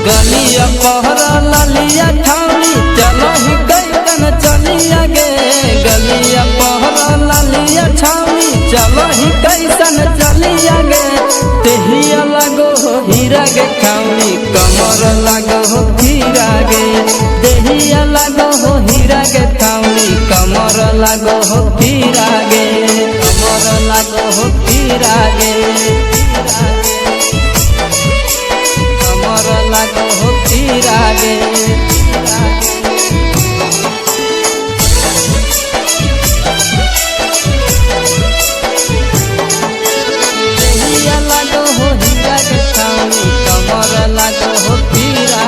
गलिया पहरा लालिया ठावनी चलो ही कैसन चलिया गे। गलिया पहरा लालिया ठावनी चलो ही कैसन चलिया गे। तेहिया लगो हो हीरा गे ठावनी कमर लगो हो हीरा गे। देहिया लगो हो हीरा गे ठावनी कमर लगो हो हीरा गे। कमर लगो हो हीरा गे। कमर लगो हो हीरा गे। देहिया लगो हो हीरा गे ठावनी कमर लगो हो हीरा।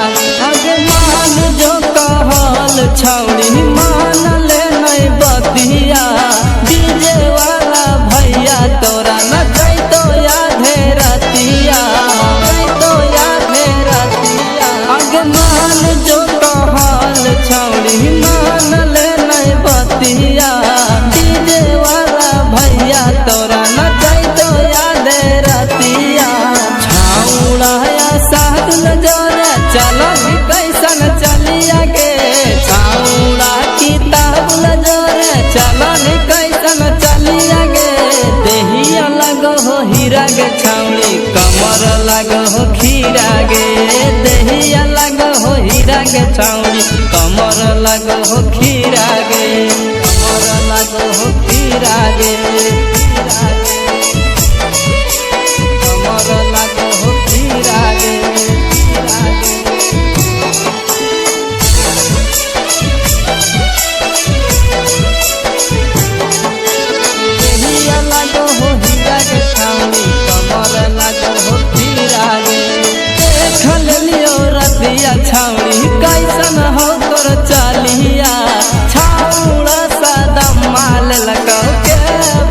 अगे मान जो कहल छौड़ी मान ले नहीं बतिया। डीजे वाला भैया तोरा न जैतो यादे रतिया। अगे मान जो कहल छौड़ी मान ले नहीं बतिया। डीजे वाला भैया तोरा न जैतो यादे रतिया। छाउड़ा साधुल जोरे चलो ही कैसन चलिया गे। छाउड़ा किताबुल जोरे चलो ही कैसन चलिया गे। देहिया लगो हो हीरा गे छाउड़ी कमर लगो हो खीरा गे। देहिया लगो हो हीरा गे छाउड़ी कमर लगो हो खीरा गे। कमर लगो हो खीरा गे। कमर लगो हो खीरा गे। देहिया लगो हो हीरा गे छाउड़ी कमर लगो हो खीरा गे। देख लियो रतिया छाउड़ी कैसन हो तोर चलिया। छाउड़ा सदम माल लगो के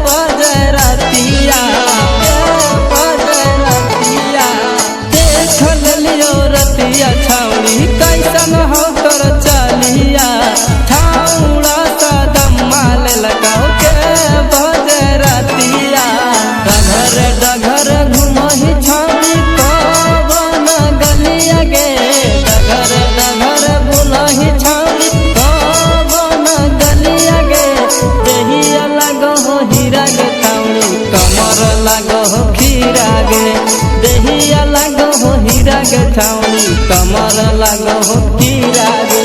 बजे रतिया। देख लियो रतिया छाउड़ी कैसन हो तोर चलिया। छाउड़ा सदम माल लगो के बजे रतिया। डगर डगर घुमही छाउड़ी कवन गलिया गे। डगर डगर बुलही छाउड़ी कवन गलिया गे। देहिया लगो हो हीरा गे छाउड़ी कमर लगो हो खीरा गे। देहिया लगो हो हीरा गे छाउड़ी कमर लगो हो खीरा गे।